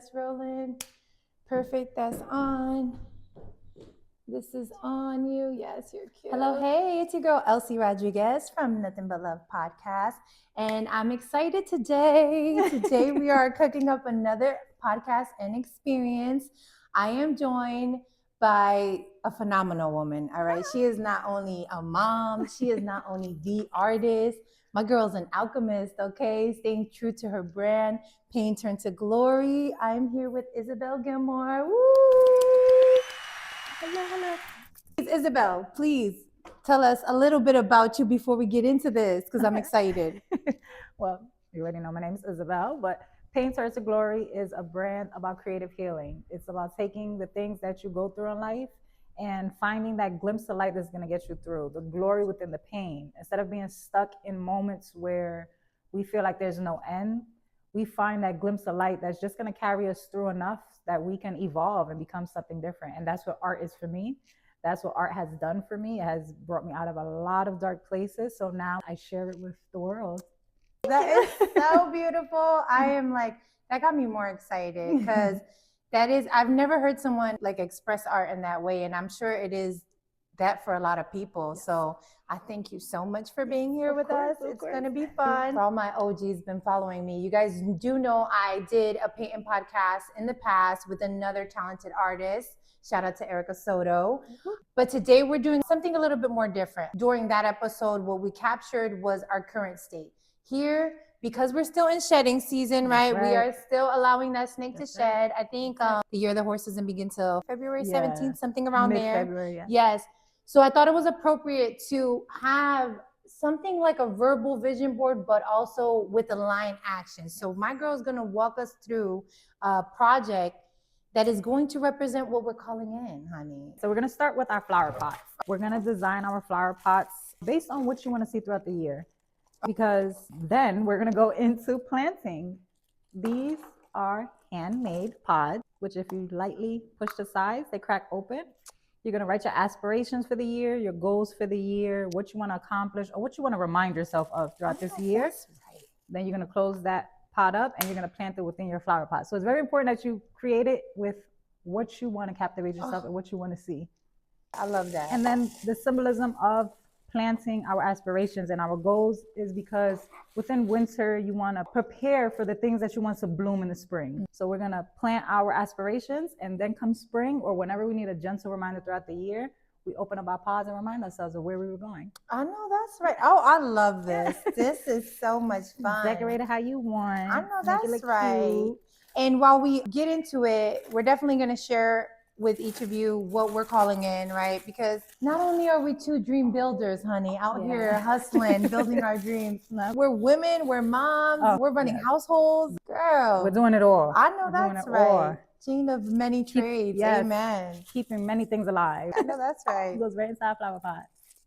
That's rolling. Perfect. That's on. This is on you. Yes, you're cute. Hello, hey, it's your girl Elsie Rodriguez from Nothing But Love podcast. And I'm excited today. Today we are cooking up another podcast and experience. I am joined by a phenomenal woman. All right. She is not only a mom, she is not only the artist. My girl's an alchemist, okay? Staying true to her brand, pain turned to glory. I'm here with Isabel Gilmore. Woo! Hello. Isabel, please tell us a little bit about you before we get into this, because I'm excited. Well, you already know my name is Isabel, but Pain Turns to Glory is a brand about creative healing. It's about taking the things that you go through in life and finding that glimpse of light that's going to get you through, the glory within the pain. Instead of being stuck in moments where we feel like there's no end, we find that glimpse of light that's just going to carry us through enough that we can evolve and become something different. And that's what art is for me. That's what art has done for me. It has brought me out of a lot of dark places. So now I share it with the world. That is so beautiful. I am like, that got me more excited because I've never heard someone like express art in that way. And I'm sure it is that for a lot of people. Yes. So I thank you so much for being here with us. It's going to be fun. For all my OGs been following me, you guys do know I did a painting podcast in the past with another talented artist. Shout out to Erica Soto. But today we're doing something a little bit more different. During that episode, what we captured was our current state. Here, because we're still in shedding season, right? We are still allowing that snake to shed. I think the year of the horse doesn't begin till February 17th, something around Mid-February, there. Yes. So I thought it was appropriate to have something like a verbal vision board, but also with a line action. So my girl's going to walk us through a project that is going to represent what we're calling in, honey. So we're going to start with our flower pots. We're going to design our flower pots based on what you want to see throughout the year, because then we're going to go into planting. These are handmade pods, which if you lightly push the sides, they crack open. You're going to write your aspirations for the year, your goals for the year, what you want to accomplish, or what you want to remind yourself of throughout this year. Right. Then you're going to close that pot up and you're going to plant it within your flower pot. So it's very important that you create it with what you want to captivate yourself and what you want to see. I love that. And then the symbolism of planting our aspirations and our goals is because within winter, you want to prepare for the things that you want to bloom in the spring. So we're going to plant our aspirations, and then come spring or whenever we need a gentle reminder throughout the year, we open up our pods and remind ourselves of where we were going. I know, that's right. Oh, I love this. This is so much fun. Decorate it how you want. I know, that's right. Cute. And while we get into it, we're definitely going to share with each of you what we're calling in, right? Because not only are we two dream builders, honey, out here hustling, building our dreams. We're women, we're moms, we're running households. Girl. We're doing it all. I know, that's right. Gene of many trades. Amen. Keeping many things alive. I know, that's right. It goes right inside flower pot.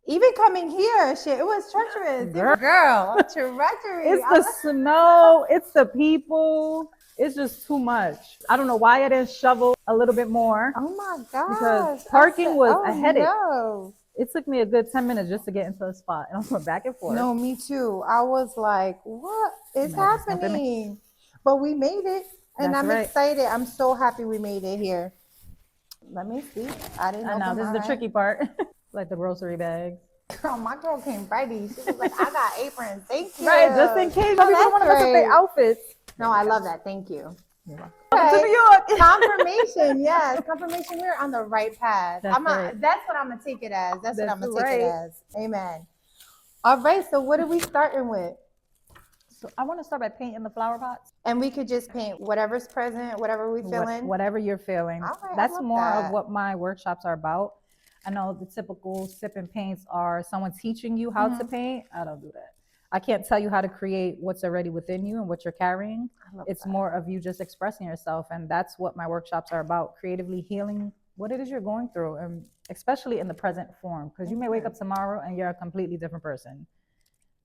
Even coming here, shit, it was treacherous. Girl, treachery. It's the snow, it's the people. It's just too much. I don't know why I didn't shovel a little bit more. Oh my gosh. Because parking was a headache. No. It took me a good 10 minutes just to get into a spot. And I went back and forth. No, me too. I was like, what is happening? But we made it. And I'm excited. I'm so happy we made it here. Let me see. I didn't know. I know, this is the tricky part. Like the grocery bags. Girl, my girl came ready. She was like, I got aprons. Thank you. Right, just in case people don't want to mess up their outfits. No, I love that. Thank you. Okay. To New York. Confirmation, yes. Confirmation, we're on the right path. That's what I'm going to take it as. That's what I'm going to take it as. Amen. All right, so what are we starting with? So I want to start by painting the flower pots. And we could just paint whatever's present, whatever we feeling. Whatever you're feeling. Right, that's more of what my workshops are about. I know the typical sip and paints are someone teaching you how to paint. I don't do that. I can't tell you how to create what's already within you and what you're carrying. It's more of you just expressing yourself. And that's what my workshops are about, creatively healing what it is you're going through, and especially in the present form, because you may wake up tomorrow and you're a completely different person.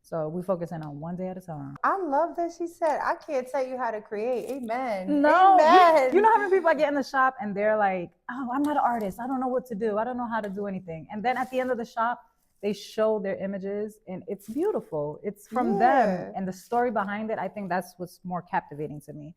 So we focus in on one day at a time. I love that she said, I can't tell you how to create. Amen. No, Amen. You know how many people I get in the shop and they're like, oh, I'm not an artist. I don't know what to do. I don't know how to do anything. And then at the end of the shop, they show their images and it's beautiful. It's from them. And the story behind it, I think that's what's more captivating to me.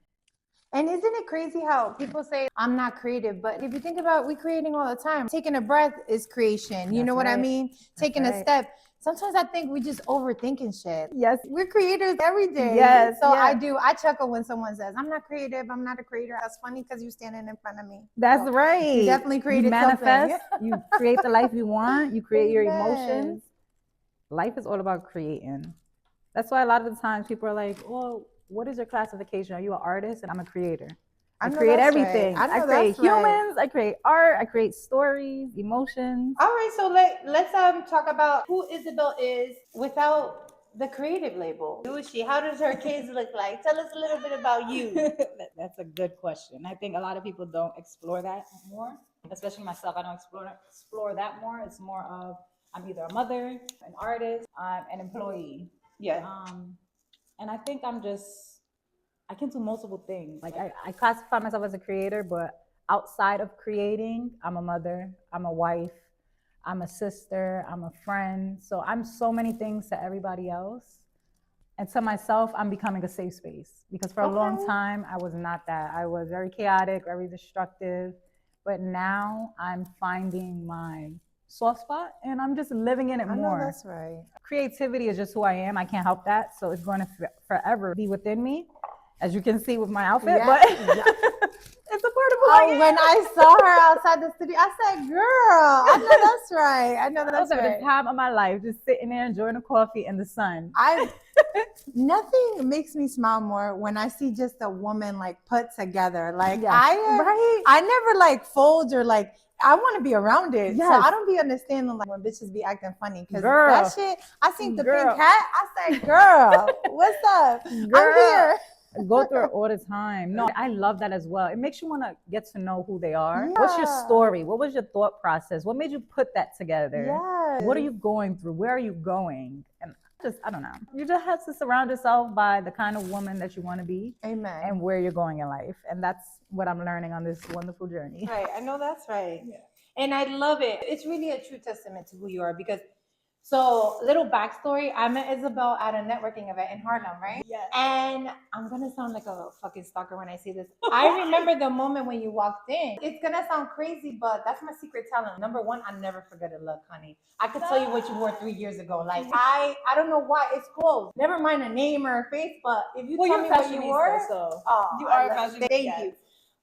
And isn't it crazy how people say, I'm not creative? But if you think about it, we're creating all the time. Taking a breath is creation. You know what I mean? Taking a step. Sometimes I think we just overthinking shit. Yes. We're creators every day. Yes. So I chuckle when someone says, I'm not creative, I'm not a creator. That's funny because you're standing in front of me. That's right. You definitely created you manifest, something. You create the life you want, you create your emotions. Life is all about creating. That's why a lot of the times people are like, well, what is your classification? Are you an artist? And I'm a creator. I create everything. Right. I create humans. I create art. I create stories, emotions. All right, so let's talk about who Isabel is without the creative label. Who is she? How does her kids look like? Tell us a little bit about you. That's a good question. I think a lot of people don't explore that more, especially myself. I don't explore that more. It's more of I'm either a mother, an artist, I'm an employee. Yeah. And I think I can do multiple things. Like I classify myself as a creator, but outside of creating, I'm a mother, I'm a wife, I'm a sister, I'm a friend. So I'm so many things to everybody else. And to myself, I'm becoming a safe space because for a long time, I was not that. I was very chaotic, very destructive. But now I'm finding my soft spot and I'm just living in it more. Know that's right. Creativity is just who I am. I can't help that. So it's going to forever be within me, as you can see with my outfit. But it's a part of who I am. When I saw her outside the studio, I said, girl, I know that's right. I know that's right. The time of my life, just sitting there enjoying a coffee in the sun. Nothing makes me smile more when I see just a woman like put together. Like I never like fold or like I want to be around it. Yes. So I don't be understanding like when bitches be acting funny because that shit. I seen the pink hat. I said, girl, what's up? Girl. I'm here. Go through it all the time. No, I love that as well. It makes you want to get to know who they are. Yeah. What's your story? What was your thought process? What made you put that together? Yes. What are you going through? Where are you going? And I don't know. You just have to surround yourself by the kind of woman that you want to be. Amen. And where you're going in life. And that's what I'm learning on this wonderful journey. Right. I know that's right. Yeah. And I love it. It's really a true testament to who you are because so little backstory, I met Isabel at a networking event in Harlem, right? Yes. And I'm going to sound like a fucking stalker when I say this. I remember the moment when you walked in. It's going to sound crazy, but that's my secret talent. Number one, I never forget a look, honey. I could tell you what you wore 3 years ago. Like, I don't know why it's clothes. Never mind a name or a face, but if you tell me what you wore. So you are a fashionista. Thank you.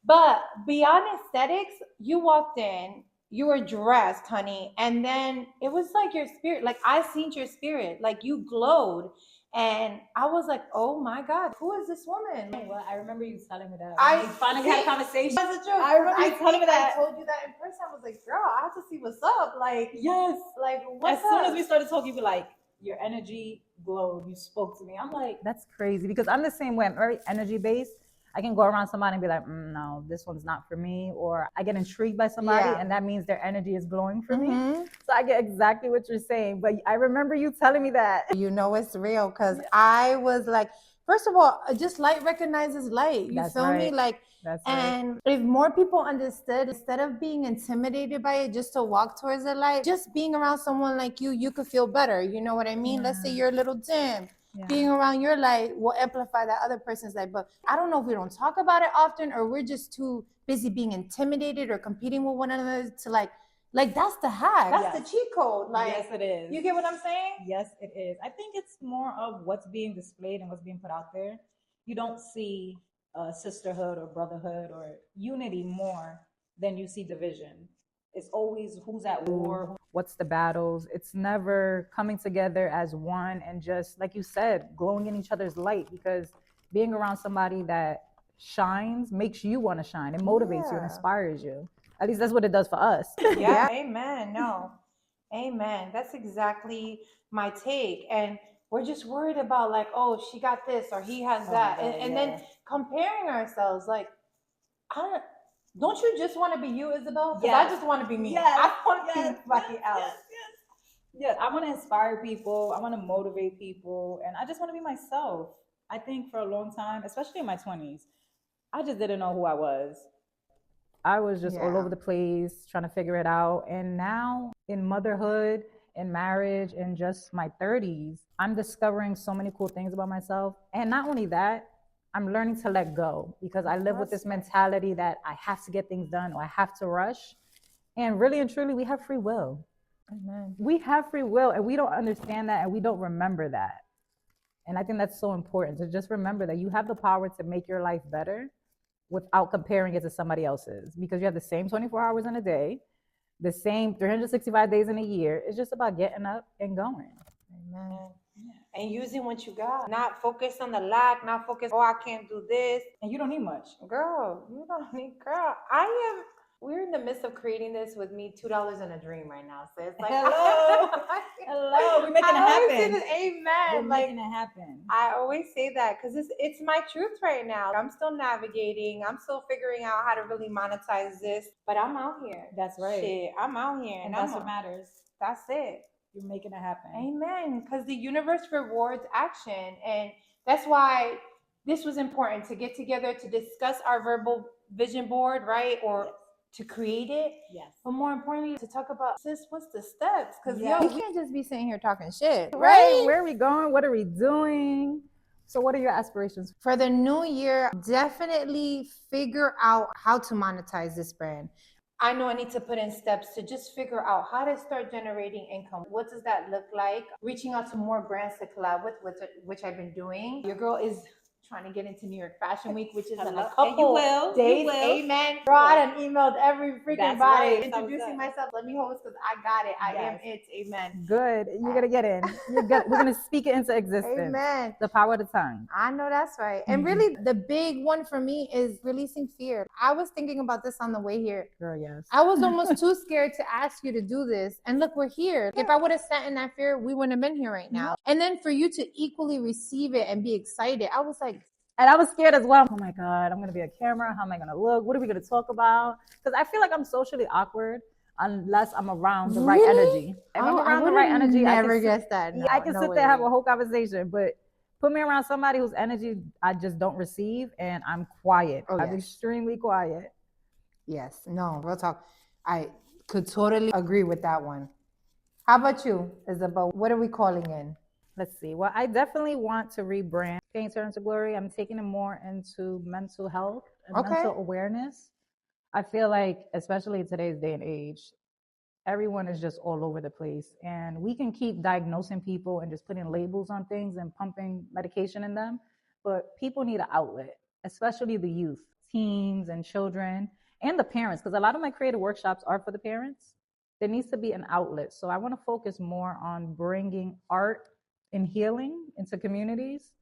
But beyond aesthetics, you walked in. You were dressed, honey, and then it was like your spirit. Like I seen your spirit, like you glowed, and I was like, "Oh my God, who is this woman?" Well, I remember you telling me that. I finally had a conversation. That's the truth. I remember you telling me that. I told you that in person. I was like, "Girl, I have to see what's up." Like, yes, like what's up? As soon as we started talking, you were like, "Your energy glowed." You spoke to me. I'm like, that's crazy because I'm the same way. I'm very energy based. I can go around somebody and be like, no, this one's not for me. Or I get intrigued by somebody and that means their energy is glowing for me. So I get exactly what you're saying. But I remember you telling me that. You know it's real because I was like, first of all, just light recognizes light. You feel me? Like, and if more people understood, instead of being intimidated by it, just to walk towards the light, just being around someone like you could feel better. You know what I mean? Let's say you're a little dim. Being around your light will amplify that other person's light. But I don't know if we don't talk about it often or we're just too busy being intimidated or competing with one another to like that's the hack. That's the cheat code. Like, yes, it is. You get what I'm saying? Yes, it is. I think it's more of what's being displayed and what's being put out there. You don't see sisterhood or brotherhood or unity more than you see division. It's always who's at war, what's the battles. It's never coming together as one and just, like you said, glowing in each other's light because being around somebody that shines makes you want to shine. It motivates you and inspires you. At least that's what it does for us. Yeah. Amen. No. Amen. That's exactly my take. And we're just worried about like, oh, she got this or he has that. And then comparing ourselves like, don't you just want to be you, Isabel? Because I just want to be me. I want to be somebody else. Yes, I want to inspire people. I want to motivate people. And I just want to be myself. I think for a long time, especially in my 20s, I just didn't know who I was. I was just all over the place trying to figure it out. And now in motherhood, in marriage, in just my 30s, I'm discovering so many cool things about myself. And not only that, I'm learning to let go because I live with this mentality that I have to get things done or I have to rush. And really and truly, we have free will. Amen. We have free will, and we don't understand that, and we don't remember that. And I think that's so important to just remember that you have the power to make your life better without comparing it to somebody else's, because you have the same 24 hours in a day, the same 365 days in a year. It's just about getting up and going. Amen. And using what you got, not focus on the lack, not focus, oh, I can't do this. And you don't need much. Girl, you don't need, we're in the midst of creating this with me $2 in a dream right now. So it's like, hello, we're making it happen. Amen. We're making it happen. I always say that because it's my truth right now. I'm still navigating. I'm still figuring out how to really monetize this, but I'm out here. That's right. Shit, I'm out here. And that's what matters. That's it. You're making it happen. Amen. Because the universe rewards action. And that's why this was important to get together to discuss our verbal vision board, right? Or to create it. Yes. But more importantly, to talk about, sis, what's the steps? Because yes. we can't just be sitting here talking shit, right? Where are we going? What are we doing? So what are your aspirations? For the new year, definitely figure out how to monetize this brand. I know I need to put in steps to just figure out how to start generating income. What does that look like? Reaching out to more brands to collab with, which I've been doing. Your girl is trying to get into New York Fashion Week, which is in a couple days. Amen. Bro, I done emailed every freaking body, introducing myself. Let me host because I got it. I am it. Amen. Good. You're going to get in. We're going to speak it into existence. Amen. The power of the tongue. I know that's right. And really, the big one for me is releasing fear. I was thinking about this on the way here. Girl, yes. I was almost too scared to ask you to do this. And look, we're here. If I would have sat in that fear, we wouldn't have been here right now. And then for you to equally receive it and be excited, I was like, and I was scared as well. Oh my God, I'm going to be a camera. How am I going to look? What are we going to talk about? Because I feel like I'm socially awkward unless I'm around the right energy. If I'm around the right energy, I can guess that. No, I can sit there and have a whole conversation, but put me around somebody whose energy I just don't receive, and I'm quiet. I'm extremely quiet. Yes. No, real talk. I could totally agree with that one. How about you, Isabel? What are we calling in? Let's see. Well, I definitely want to rebrand Painter into Glory. I'm taking it more into mental health and mental awareness. I feel like, especially in today's day and age, everyone is just all over the place. And we can keep diagnosing people and just putting labels on things and pumping medication in them. But people need an outlet, especially the youth, teens and children, and the parents, because a lot of my creative workshops are for the parents. There needs to be an outlet. So I want to focus more on bringing art and healing into communities,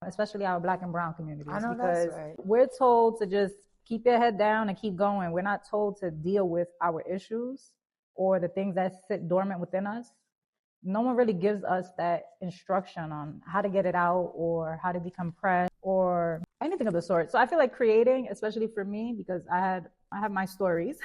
especially our Black and brown communities. I know because that's right. We're told to just keep your head down and keep going. We're not told to deal with our issues or the things that sit dormant within us. No one really gives us that instruction on how to get it out or how to become pressed or anything of the sort. So I feel like creating, especially for me, because I have my stories,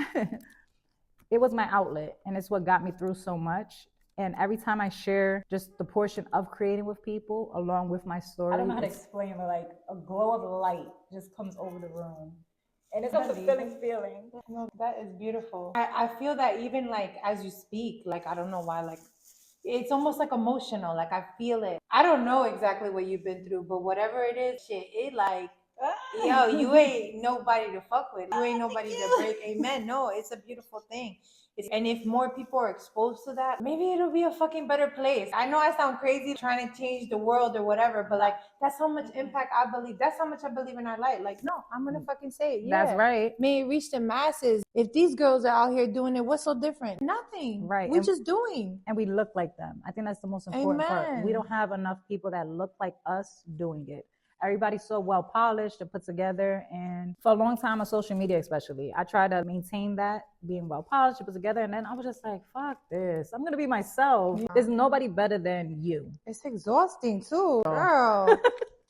it was my outlet and it's what got me through so much. And every time I share just the portion of creating with people along with my story, I don't know how to explain it, like a glow of light just comes over the room. And it's a fulfilling feeling. No, that is beautiful. I feel that even like as you speak, like I don't know why, like it's almost like emotional. Like I feel it. I don't know exactly what you've been through, but whatever it is, shit, it like, yo, you ain't nobody to fuck with. You ain't nobody to break. Amen. No, it's a beautiful thing. And if more people are exposed to that, maybe it'll be a fucking better place. I know I sound crazy trying to change the world or whatever, but like that's how much impact I believe. That's how much I believe in our light. Like, no, I'm gonna fucking say it. Yeah. That's right. May it reach the masses. If these girls are out here doing it, what's so different? Nothing. Right. We're just doing. And we look like them. I think that's the most important part. We don't have enough people that look like us doing it. Everybody's so well polished and put together. And for a long time on social media, especially, I try to maintain that, being well polished and put together. And then I was just like, fuck this. I'm going to be myself. Yeah. There's nobody better than you. It's exhausting too, girl.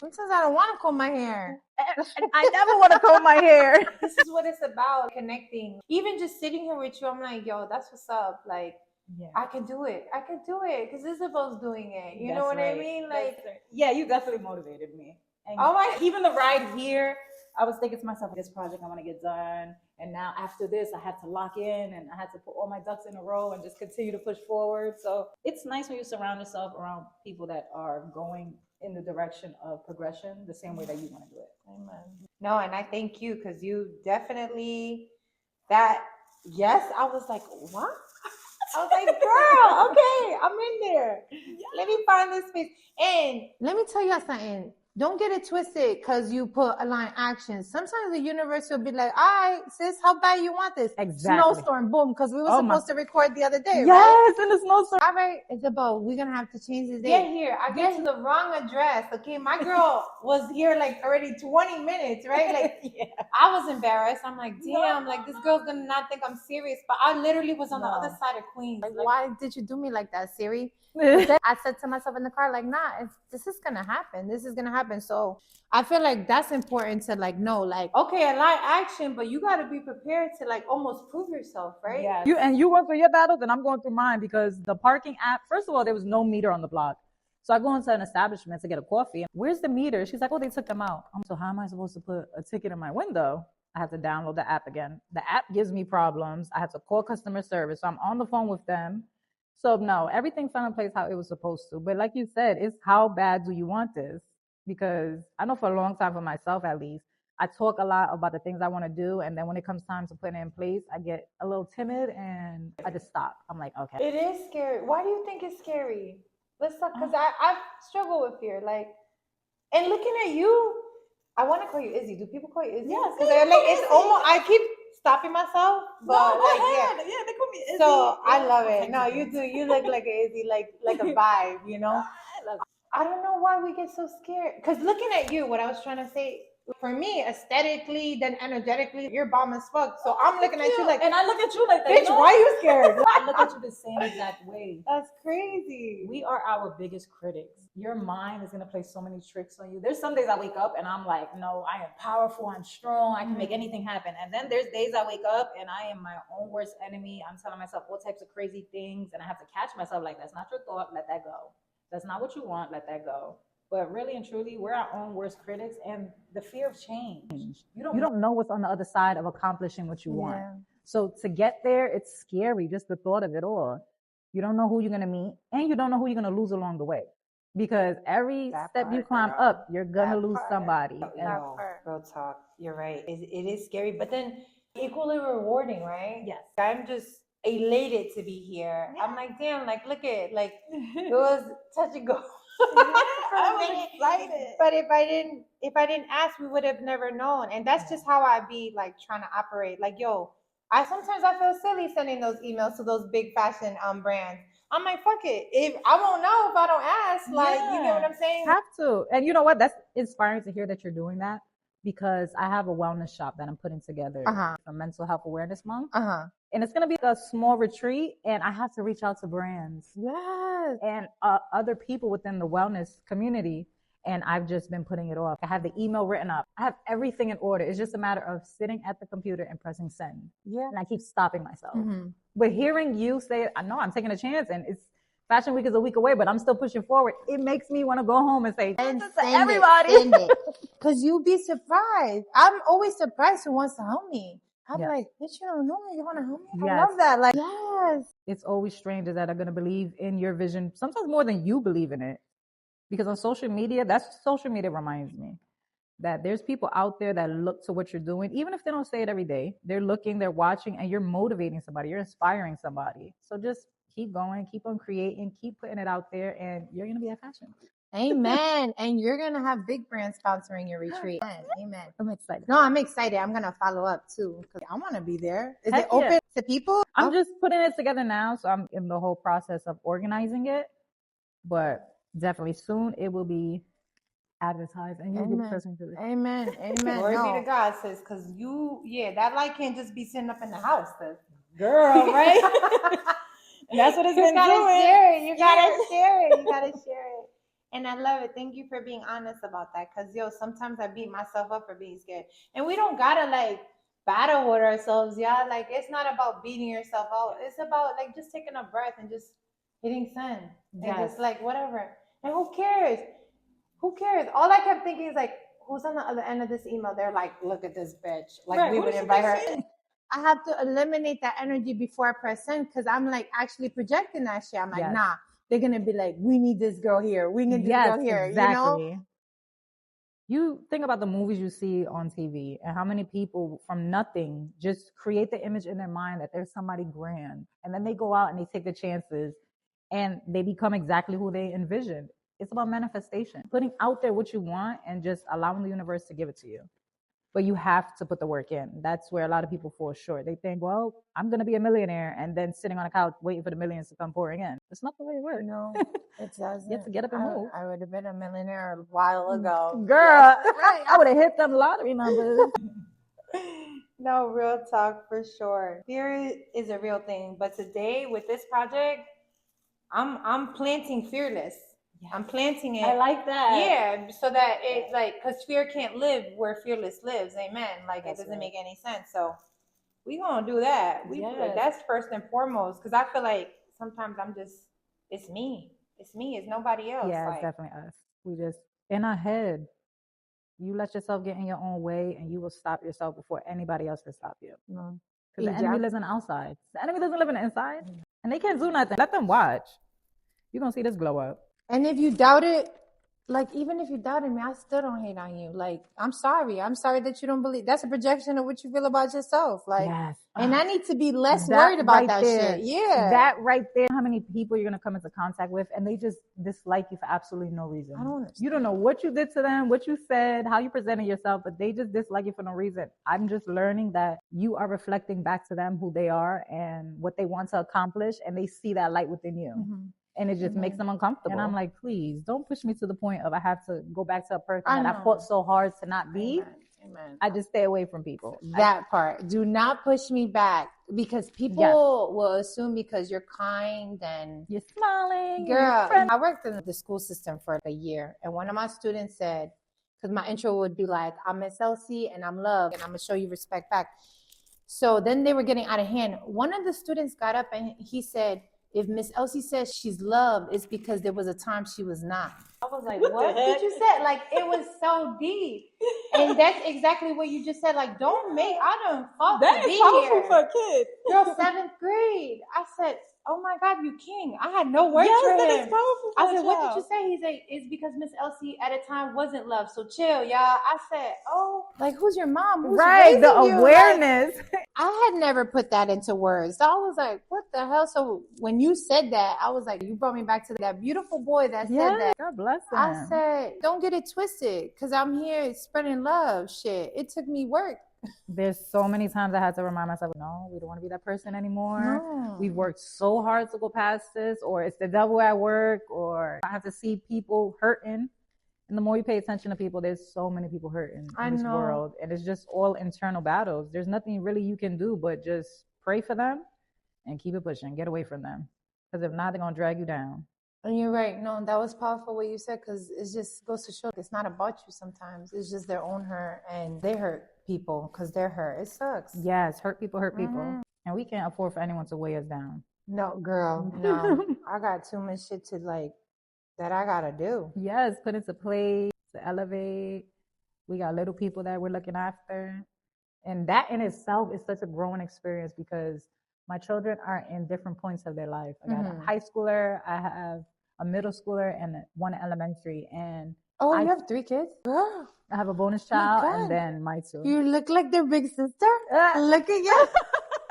Sometimes I don't want to comb my hair. I never want to comb my hair. This is what it's about, connecting. Even just sitting here with you, I'm like, yo, that's what's up. Like, yeah. I can do it. I can do it because Isabel's doing it. You know what I mean? Like, yeah, you definitely motivated me. And even the ride here, I was thinking to myself, this project I want to get done. And now after this, I had to lock in and I had to put all my ducks in a row and just continue to push forward. So it's nice when you surround yourself around people that are going in the direction of progression the same way that you want to do it. Amen. No, and I thank you because you definitely yes, I was like, what? I was like, girl, okay, I'm in there. Let me find this space. And let me tell you something. Don't get it twisted because you put align action. Sometimes the universe will be like, all right, sis, how bad you want this? Exactly. Snowstorm, boom, because we were supposed to record the other day, right? Yes, in the snowstorm. All right, Isabel, we're going to have to change this day. Get here. I get to the wrong address, okay? My girl was here like already 20 minutes, right? Like, yeah. I was embarrassed. I'm like, damn, like this girl's going to not think I'm serious. But I literally was on the other side of Queens. Like, why did you do me like that, Siri? I said to myself in the car, like, nah, this is going to happen. This is going to happen. So I feel like that's important to like know, like, okay, I like action, but you got to be prepared to like almost prove yourself, right? Yes. You went through your battles and I'm going through mine because the parking app, first of all, there was no meter on the block. So I go into an establishment to get a coffee. Where's the meter? She's like, oh, they took them out. So how am I supposed to put a ticket in my window? I have to download the app again. The app gives me problems. I have to call customer service. So I'm on the phone with them. So no, everything fell in place how it was supposed to. But like you said, it's how bad do you want this? Because I know for a long time, for myself at least, I talk a lot about the things I want to do. And then when it comes time to put it in place, I get a little timid and I just stop. I'm like, okay. It is scary. Why do you think it's scary? Let's talk, because I struggle with fear. Like, and looking at you, I want to call you Izzy. Do people call you Izzy? Yes. Because like, it's almost, I keep stopping myself. But no, go like, ahead. Yeah, they call me Izzy. So I love it. No, you do. You look like an Izzy, like a vibe, you know? I don't know why we get so scared. Because looking at you, what I was trying to say, for me, aesthetically, then energetically, you're bomb as fuck. So I'm looking at you like, and I look at you like that. Bitch, why are you scared? I look at you the same exact way. That's crazy. We are our biggest critics. Your mind is going to play so many tricks on you. There's some days I wake up and I'm like, no, I am powerful, I'm strong, I can make anything happen. And then there's days I wake up and I am my own worst enemy. I'm telling myself all types of crazy things and I have to catch myself like, that's not your thought, let that go. That's not what you want, let that go. But really and truly, we're our own worst critics, and the fear of change. You don't know what's on the other side of accomplishing what you want. So to get there, it's scary, just the thought of it all. You don't know who you're going to meet, and you don't know who you're going to lose along the way. Because every step you climb up, you're going to lose somebody. Real talk. You're right. It is scary, but then equally rewarding, right? Yes. I'm just elated to be here. Yeah. I'm like, damn, like, look at it. Like, it was touch and go. I was excited. But if I didn't ask, we would have never known. And that's just how I be like trying to operate. Like, yo, I feel silly sending those emails to those big fashion brands. I'm like, fuck it. If I won't know if I don't ask, like, you know what I'm saying? Have to. And you know what? That's inspiring to hear that you're doing that, because I have a wellness shop that I'm putting together for Mental Health Awareness Month. And it's going to be a small retreat, and I have to reach out to brands. Yes. And other people within the wellness community. And I've just been putting it off. I have the email written up. I have everything in order. It's just a matter of sitting at the computer and pressing send. Yeah. And I keep stopping myself. But hearing you say, I know I'm taking a chance, and it's Fashion Week is a week away, but I'm still pushing forward. It makes me want to go home and say, and to everybody. Because you'll be surprised. I'm always surprised who wants to help me. I'm like, bitch, you don't know me. You want to help me? I love that. Like, yes. It's always strangers that are going to believe in your vision, sometimes more than you believe in it. Because on social media, social media reminds me that there's people out there that look to what you're doing. Even if they don't say it every day, they're looking, they're watching, and you're motivating somebody. You're inspiring somebody. So just keep going, keep on creating, keep putting it out there, and you're going to be at fashion. Amen. And you're going to have big brands sponsoring your retreat. Amen. I'm excited. No, I'm excited. I'm going to follow up too, because I want to be there. Is it open to people? I'm just putting it together now. So I'm in the whole process of organizing it. But definitely soon it will be advertised, and you'll be the person to do it. Amen. Amen. Glory be to God, sis, because that light can't just be sitting up in the house, sis. Girl, right? And that's what it's been doing. You gotta share it. You gotta share it. And I love it. Thank you for being honest about that. Because, sometimes I beat myself up for being scared. And we don't gotta, like, battle with ourselves, y'all. Like, it's not about beating yourself out. It's about, like, just taking a breath and just hitting send. And just, like, whatever. And who cares? Who cares? All I kept thinking is, like, who's on the other end of this email? They're like, look at this bitch. Like, we would invite her. I have to eliminate that energy before I press send, because I'm, like, actually projecting that shit. I'm like, nah. they're going to be like, we need this girl here. We need this girl here, exactly. you know? You think about the movies you see on TV and how many people from nothing just create the image in their mind that there's somebody grand. And then they go out and they take the chances and they become exactly who they envisioned. It's about manifestation, putting out there what you want and just allowing the universe to give it to you. But you have to put the work in. That's where a lot of people fall short. They think, well, I'm going to be a millionaire and then sitting on a couch waiting for the millions to come pouring in. It's not the way it works. No, it doesn't. You have to get up and move. I would have been a millionaire a while ago. Girl, right. I would have hit them lottery numbers. No, real talk for sure. Fear is a real thing. But today with this project, I'm planting fearless. Yes. I'm planting it. I like that. Yeah, so that it like, because fear can't live where fearless lives. Amen. Like it doesn't make any sense. So we gonna do that. Like, that's first and foremost. Because I feel like sometimes it's me. It's me. It's nobody else. Yeah, like, it's definitely us. We just in our head. You let yourself get in your own way, and you will stop yourself before anybody else can stop you. Because the enemy lives on the outside. The enemy doesn't live on the inside, and they can't do nothing. Let them watch. You're gonna see this glow up. And if you doubt it, like, even if you doubted me, I still don't hate on you. Like, I'm sorry. I'm sorry that you don't believe. That's a projection of what you feel about yourself. Like, and I need to be less worried about that shit. Yeah. That right there. How many people you're going to come into contact with, and they just dislike you for absolutely no reason. I don't understand. You don't know what you did to them, what you said, how you presented yourself, but they just dislike you for no reason. I'm just learning that you are reflecting back to them who they are and what they want to accomplish, and they see that light within you. Mm-hmm. And it just makes them uncomfortable. And I'm like, please, don't push me to the point of I have to go back to a person that I fought so hard to not be. Amen. I just stay away from people. That part. Do not push me back, because people will assume because you're kind and you're smiling. Girl, I worked in the school system for a year, and one of my students said, because my intro would be like, I'm Miss Elsie and I'm love and I'm going to show you respect back. So then they were getting out of hand. One of the students got up and he said, if Miss Elsie says she's loved, it's because there was a time she was not. I was like, what did you say? Like, it was so deep. And that's exactly what you just said. Like, I don't fought to be here. That is powerful for a kid. Girl, 7th grade. I said, oh my God, you king. I had no words for him. That is powerful for I said, what did you say? He's like, it's because Miss Elsie at a time wasn't loved. So chill, y'all. I said, oh, like, who's your mom? Who's raising the you? awareness. Like, I had never put that into words. So I was like, what the hell? So when you said that, I was like, you brought me back to that beautiful boy that said that. God bless him. I said, don't get it twisted, because I'm here spreading love. Shit, it took me work. There's so many times I had to remind myself, no, we don't want to be that person anymore. No. We've worked so hard to go past this, or it's the devil at work, or I have to see people hurting. And the more you pay attention to people, there's so many people hurting in this world. And it's just all internal battles. There's nothing really you can do but just pray for them and keep it pushing. Get away from them. Because if not, they're going to drag you down. And you're right. No, that was powerful what you said, because it just goes to show it's not about you sometimes. It's just their own hurt, and they hurt people because they're hurt. It sucks. Yes, hurt people hurt people. And we can't afford for anyone to weigh us down. No, girl, no. I got too much shit to that I got to do. Yes, put into place, to elevate. We got little people that we're looking after. And that in itself is such a growing experience, because my children are in different points of their life. I got a high schooler, I have a middle schooler, and one elementary. And you have 3 kids? Girl. I have a bonus child, and then my 2. You look like their big sister. Look at you.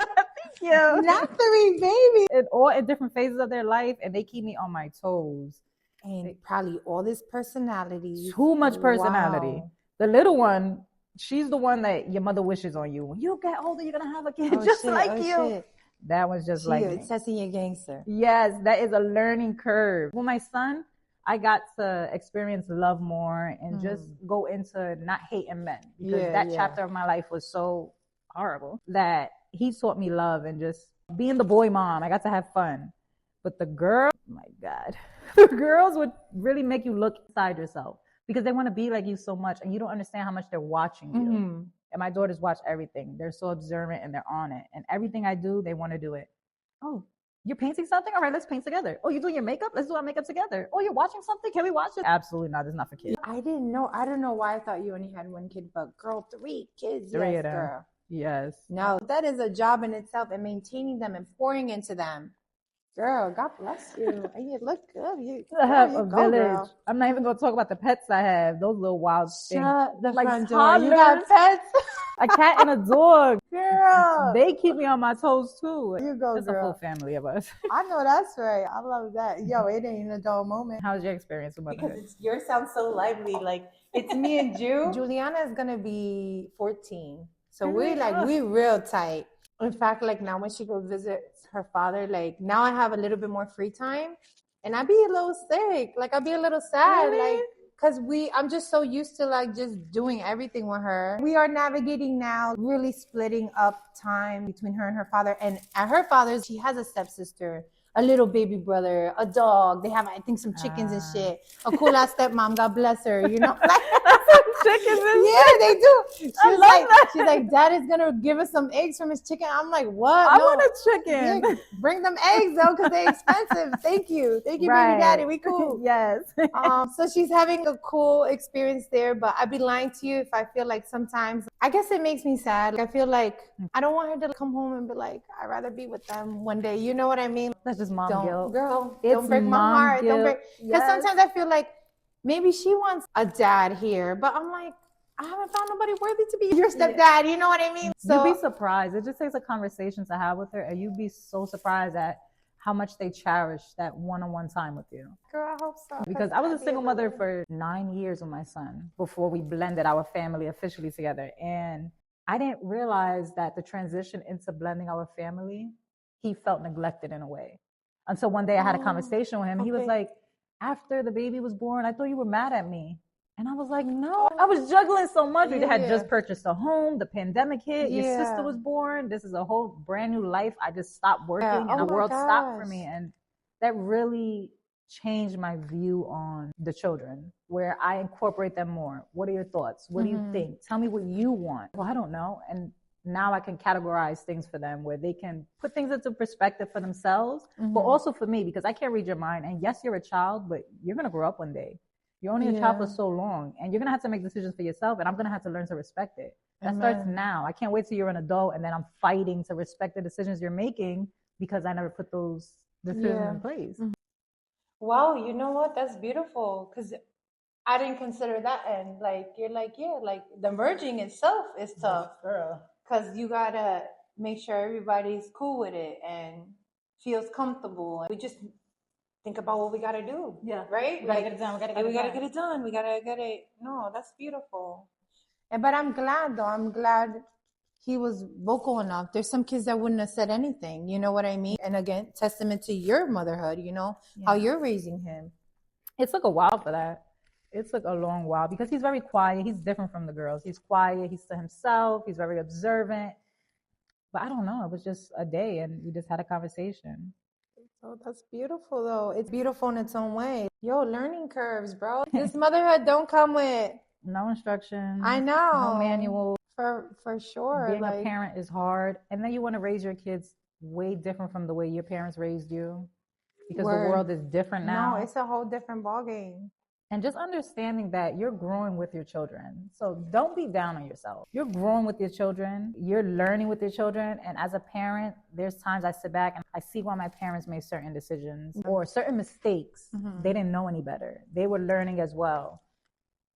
Thank you. Not 3 babies. And all in different phases of their life, and they keep me on my toes. And probably all this personality. Too much personality. Wow. The little one, she's the one that your mother wishes on you. When you get older, you're going to have a kid like you. Shit. That was just like me. Testing your gangster. Yes, that is a learning curve. With my son, I got to experience love more and just go into not hating men. Because that chapter of my life was so horrible that he taught me love and just being the boy mom. I got to have fun. But the girl, my God, the girls would really make you look inside yourself, because they want to be like you so much, and you don't understand how much they're watching you. And my daughters watch everything. They're so observant and they're on it. And everything I do, they want to do it. Oh, you're painting something? All right, let's paint together. Oh, you're doing your makeup? Let's do our makeup together. Oh, you're watching something? Can we watch it? Absolutely not. It's not for kids. I didn't know. I don't know why I thought you only had 1 kid, but girl, 3 kids. 3 of them. Girl. Yes. No, that is a job in itself, and maintaining them and pouring into them. Girl, God bless you. And you look good. I have you a go, village. girl. I'm not even going to talk about the pets I have. Those little wild things. Shut the Like front door. You got toddlers. pets? A cat and a dog. Girl. They keep me on my toes too. You go, It's a girl. full family of us. I know that's right. I love that. Yo, it ain't a dull moment. How's your experience with motherhood? Because yours sounds so lively. Like it's me and Ju. Juliana is gonna be 14, so we real tight. In fact, like now when she goes visit her father, like now I have a little bit more free time, and I be a little sick. Like I be a little sad, Really? like because I'm just so used to like just doing everything with her. We are navigating now, really splitting up time between her and her father. And at her father's, she has a stepsister, a little baby brother, a dog. They have, I think, some chickens and shit. A cool ass stepmom, God bless her, you know? Like, some chickens and yeah, they do. that. She's like, Dad is gonna give us some eggs from his chicken. I'm like, what? I No. want a chicken. Yeah, bring them eggs though, because they're expensive. Thank you, baby daddy. We cool. Yes. So she's having a cool experience there, but I'd be lying to you if I feel like sometimes, I guess it makes me sad. I feel like I don't want her to come home and be like, I'd rather be with them one day. You know what I mean? That's just mom guilt. Girl, It's don't break my mom heart. guilt. Don't break. Because sometimes I feel like maybe she wants a dad here, but I'm like, I haven't found nobody worthy to be your stepdad. You know what I mean? So you'd be surprised. It just takes a conversation to have with her, and you'd be so surprised at how much they cherish that one-on-one time with you. Girl, I hope so. Because I was a single mother for 9 years with my son before we blended our family officially together. And I didn't realize that the transition into blending our family, he felt neglected in a way. Until one day I had a conversation with him. He was like, after the baby was born, I thought you were mad at me. And I was like, no, I was juggling so much. We had just purchased a home. The pandemic hit. Your sister was born. This is a whole brand new life. I just stopped working and the world stopped for me. And that really changed my view on the children, where I incorporate them more. What are your thoughts? What do you think? Tell me what you want. Well, I don't know. And now I can categorize things for them where they can put things into perspective for themselves, but also for me, because I can't read your mind. And yes, you're a child, but you're going to grow up one day. You're only a child for so long, and you're going to have to make decisions for yourself, and I'm going to have to learn to respect it. That starts now. I can't wait till you're an adult, and then I'm fighting to respect the decisions you're making because I never put those decisions in place. Wow, you know what? That's beautiful, because I didn't consider that end. Like, you're like, like the merging itself is tough, girl, because you got to make sure everybody's cool with it and feels comfortable. We just think about what we got to do. Yeah. Right? We got to get it done. We got to get it done. We got to get it. No, that's beautiful. But I'm glad, though. I'm glad he was vocal enough. There's some kids that wouldn't have said anything. You know what I mean? And again, testament to your motherhood, you know, how you're raising him. It took a while for that. It took a long while because he's very quiet. He's different from the girls. He's quiet. He's to himself. He's very observant. But I don't know. It was just a day, and we just had a conversation. Oh, that's beautiful, though. It's beautiful in its own way. Yo, learning curves, bro. This motherhood don't come with no instructions. I know. No manual. For sure. Being a parent is hard. And then you want to raise your kids way different from the way your parents raised you. Because the world is different now. No, it's a whole different ballgame. And just understanding that you're growing with your children. So don't be down on yourself. You're growing with your children. You're learning with your children. And as a parent, there's times I sit back and I see why my parents made certain decisions or certain mistakes. They didn't know any better. They were learning as well.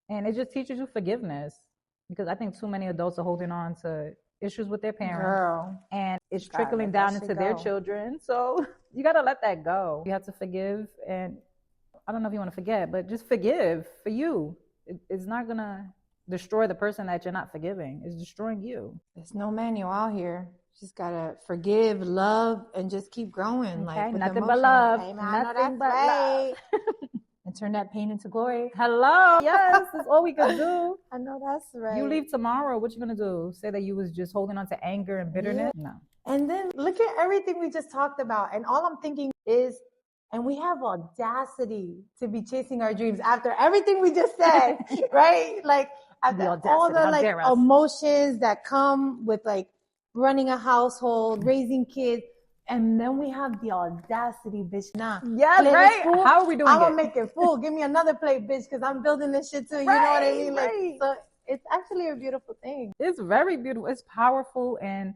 And it just teaches you forgiveness. Because I think too many adults are holding on to issues with their parents. And it's trickling down into their children. So you got to let that go. You have to forgive, and I don't know if you want to forget, but just forgive for you. It's not going to destroy the person that you're not forgiving. It's destroying you. There's no manual out here. Just got to forgive, love, and just keep growing. Okay, nothing but love. Hey, nothing but love. And turn that pain into glory. Hello. Yes, that's all we could do. I know that's right. You leave tomorrow, what you going to do? Say that you was just holding on to anger and bitterness? No. And then look at everything we just talked about. And all I'm thinking is, and we have audacity to be chasing our dreams after everything we just said, right? Like after all the like emotions that come with like running a household, raising kids. And then we have the audacity, bitch. Nah. Yes, right? How are we doing I'm going to make it full. Give me another plate, bitch, because I'm building this shit too. You know what I mean? Like, so it's actually a beautiful thing. It's very beautiful. It's powerful. And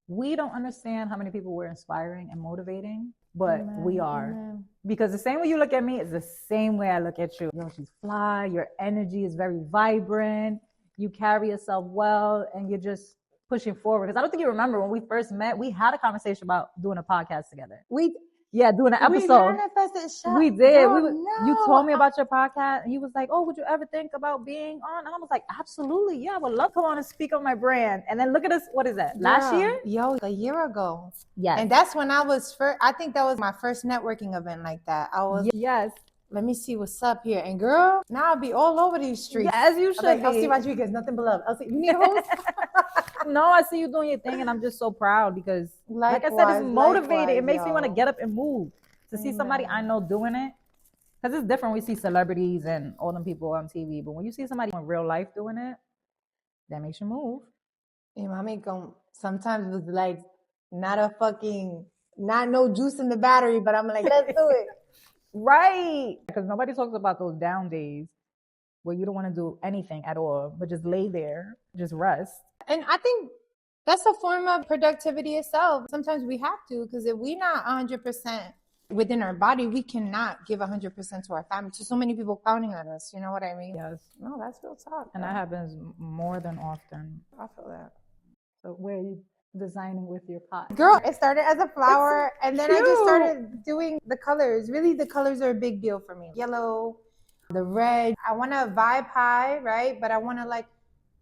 We don't understand how many people we're inspiring and motivating, but we are. Amen. Because the same way you look at me is the same way I look at you. Yo, she's fly. Your energy is very vibrant. You carry yourself well, and you're just pushing forward. Because I don't think you remember when we first met, we had a conversation about doing a podcast together. Doing an episode. We did. You told me about your podcast, and you was like, "Oh, would you ever think about being on?" And I was like, "Absolutely, yeah, I would love to come on and speak on my brand." And then look at us. What is that? Last year? Yo, a year ago. Yes. And that's when I was first. I think that was my first networking event like that. I was. Yes. Let me see what's up here. And girl, now I'll be all over these streets. As you should. Elsie Rodriguez, nothing but love. Elsie, you need a host? No, I see you doing your thing, and I'm just so proud because, like I said, it's motivated. It makes me want to get up and move. To see somebody I know doing it, because it's different. We see celebrities and all them people on TV, but when you see somebody in real life doing it, that makes you move. Hey, mommy, sometimes it was like not no juice in the battery, but I'm like, let's do it. Right. Because nobody talks about those down days where you don't want to do anything at all, but just lay there, just rest. And I think that's a form of productivity itself. Sometimes we have to, because if we're not 100% within our body, we cannot give 100% to our family. So many people counting on us. You know what I mean? Yes. No, that's real talk. And that happens more than often. I feel that. So where are you designing with your pot? Girl, it started as a flower, and then I just started doing the colors. Really, the colors are a big deal for me. Yellow, the red. I want to vibe high, right? But I want to like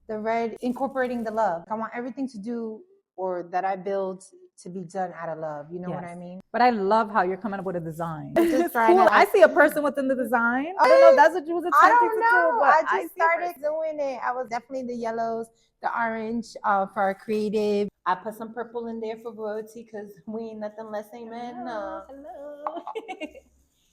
the red incorporating the love. I want everything to do or that I build to be done out of love. You know what I mean? But I love how you're coming up with a design. Just cool. I see a person within the design. I don't know if that's what you was attempting to do. But I just started doing it. I was definitely the yellows, the orange for our creative. I put some purple in there for royalty because we ain't nothing less. Amen. Hello.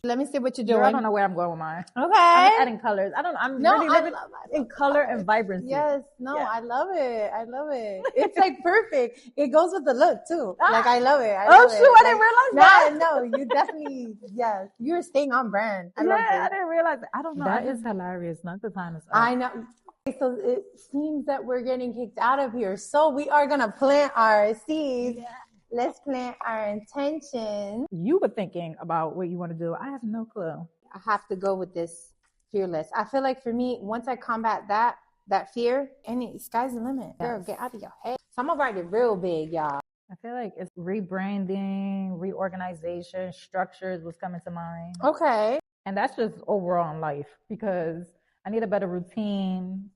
Let me see what you're doing. Girl, I don't know where I'm going with mine. Okay. I'm adding colors. I'm really living in color and vibrancy. Yes. No, yeah. I love it. It's like perfect. It goes with the look too. Like I love it. I didn't realize that. No, you definitely, yes. You're staying on brand. I love it. I didn't realize that. I don't know. That is hilarious. Not the time is up. I know. So it seems that we're getting kicked out of here. So we are going to plant our seeds. Yeah. Let's plant our intention. You were thinking about what you want to do. I have no clue. I have to go with this fearless. I feel like for me, once I combat that fear, sky's the limit. Yes. Girl, get out of your head. So I'm going to write it real big, y'all. I feel like it's rebranding, reorganization, structures was coming to mind. Okay. And that's just overall in life because I need a better routine.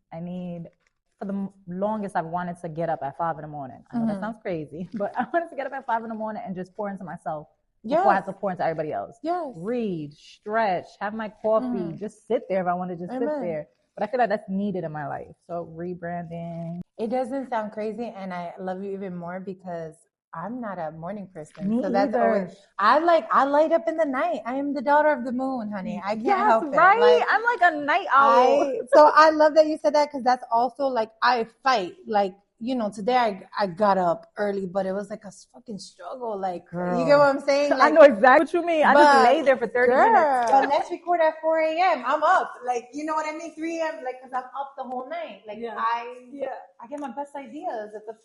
For the longest, I've wanted to get up at 5 a.m. I know that sounds crazy, but I wanted to get up at 5 a.m. and just pour into myself before I have to pour into everybody else. Yes. Read, stretch, have my coffee, just sit there if I want to just sit there. But I feel like that's needed in my life. So rebranding. It doesn't sound crazy, and I love you even more because I'm not a morning person. Me so that's either. always, I light up in the night. I am the daughter of the moon, honey. I can't help it. Right. Like, I'm like a night owl. So I love that you said that because that's also like I fight. Like, you know, today I got up early, but it was like a fucking struggle. Like, girl, you get what I'm saying? Like, I know exactly what you mean. I just lay there for 30 minutes. But let's record at 4 a.m. I'm up. Like, you know what I mean? 3 a.m. Like, because I'm up the whole night. Like, I get my best ideas at the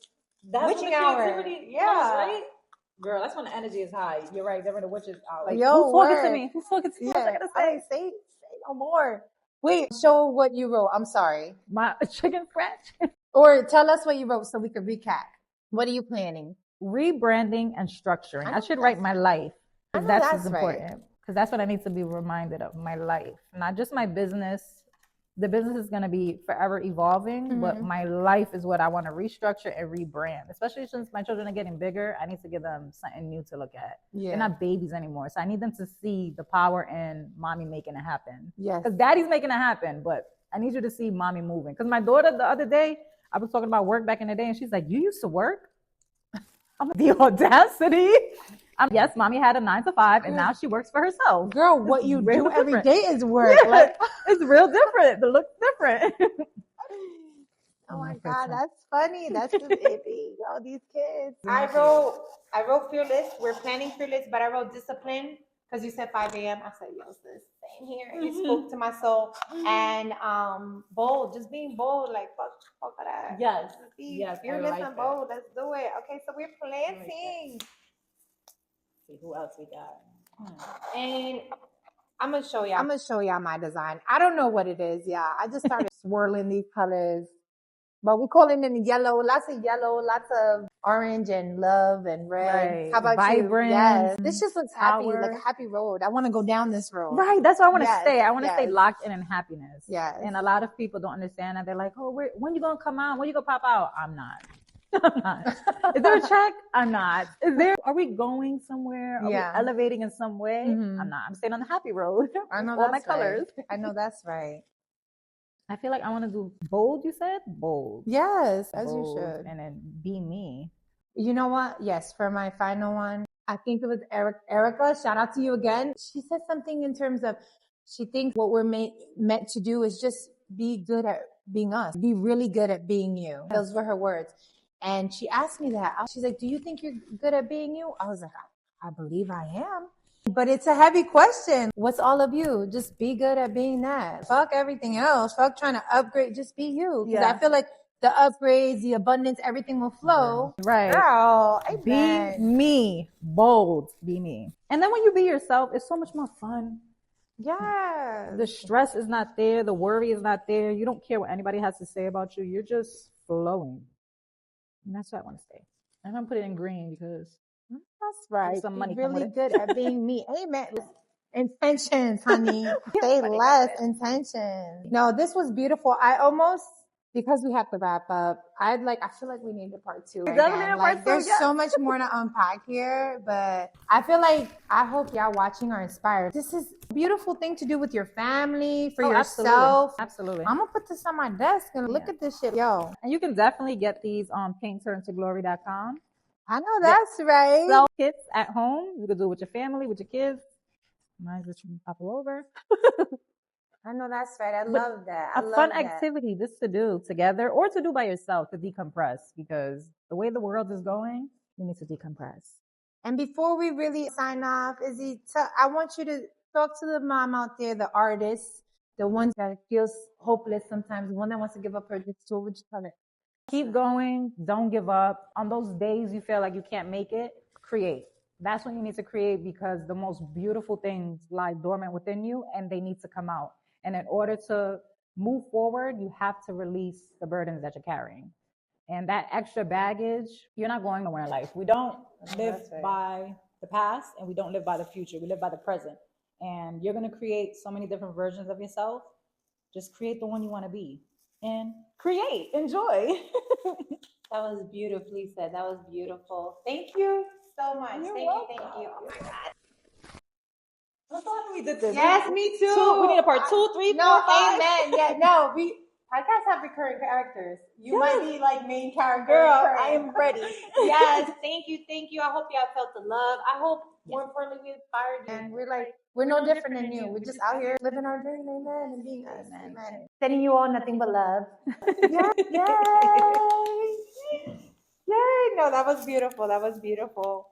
witching hour. Yeah. Right? Girl, that's when the energy is high. You're right. They're in the witches hour. Like, who's talking to me? Who's talking to me? Yeah. I gotta say no more. Wait, show what you wrote. I'm sorry. My chicken scratch. Or tell us what you wrote so we can recap. What are you planning? Rebranding and structuring. I should write my life. Because that's important. Because that's what I need to be reminded of, my life. Not just my business. The business is going to be forever evolving, but my life is what I want to restructure and rebrand. Especially since my children are getting bigger, I need to give them something new to look at. Yeah. They're not babies anymore. So I need them to see the power in mommy making it happen. Yes. Because daddy's making it happen, but I need you to see mommy moving. Because my daughter the other day, I was talking about work back in the day, and she's like, "You used to work?" I'm like, the audacity. Yes, mommy had a 9 to 5, and now she works for herself. Girl, what you do every day is work. Yeah, like, it's real different. The look's different. Oh my God, that's funny. That's the baby. Oh, these kids. I wrote fearless. We're planning fearless, but I wrote discipline because you said 5 a.m. I said, yo, sis, in here. It spoke to my soul. And bold, just being bold, like fuck that. Yes. Just be Yes, fearless like and bold. Let's do it. Okay, so we're planting. See who else we got. And I'm gonna show y'all my design. I don't know what it is, yeah. I just started swirling these colors. But we're calling in yellow, lots of orange and love and red. Right. How about Vibrant, you? Yes. This just looks happy, power. like a happy road. I want to go down this road. Right. That's where I want to Yes, stay. I want to yes. stay locked in happiness. Yes. And a lot of people don't understand that. They're like, oh, when you going to come out? When you going to pop out? I'm not. I'm not. Is there a check? I'm not. Are we going somewhere? Are we elevating in some way? Mhm. I'm not. I'm staying on the happy road. I know all that's my colors. Right. I know that's right. I feel like I want to do bold, you said? Bold. Yes, as bold, you should. And then be me. You know what? Yes, for my final one, I think it was Erica. Shout out to you again. She said something in terms of she thinks what we're meant to do is just be good at being us, be really good at being you. Those were her words. And she asked me that. She's like, do you think you're good at being you? I was like, I believe I am. But it's a heavy question. What's all of you? Just be good at being that. Fuck everything else. Fuck trying to upgrade. Just be you. Because I feel like the upgrades, the abundance, everything will flow. Right. Girl, be me. Bold. Be me. And then when you be yourself, it's so much more fun. Yeah. The stress is not there. The worry is not there. You don't care what anybody has to say about you. You're just flowing. And that's why I want to stay. I'm going to put it in green because that's right. Some money really good at being me. Amen. Intentions, honey. Say less intentions. No, this was beautiful. I almost, because we have to wrap up, I feel like we need a part two. There's so much more to unpack here, but I hope y'all watching are inspired. This is a beautiful thing to do with your family, for yourself. Absolutely. I'm gonna put this on my desk and look at this shit. Yo. And you can definitely get these on paintturnetoglory.com. I know that's right. Sell kits at home. You can do it with your family, with your kids. Mine's just pop over. I know that's right. I love that. A fun activity just to do together or to do by yourself to decompress, because the way the world is going, you need to decompress. And before we really sign off, I want you to talk to the mom out there, the artist, the one that feels hopeless sometimes, the one that wants to give up her tool. Would you tell her? Keep going. Don't give up. On those days you feel like you can't make it, create. That's when you need to create, because the most beautiful things lie dormant within you and they need to come out. And in order to move forward, you have to release the burdens that you're carrying. And that extra baggage, you're not going nowhere in life. We don't live by the past and we don't live by the future. We live by the present. And you're going to create so many different versions of yourself. Just create the one you want to be. And create, enjoy. That was beautifully said. That was beautiful. Thank you so much. You're thank welcome. you. Oh my God. I thought we did this. Yes, me too. We need a part 2, 3, 4, 5. Amen. Yeah, no, podcasts have recurring characters. You might be like main character. Girl, recurring. I am ready. Yes, thank you. I hope y'all felt the love. I hope more importantly we inspired you. And we're no different than you. We're just out here living our dream, amen, and being us. Amen. Sending you all nothing but love. Yay! Yay! No, that was beautiful.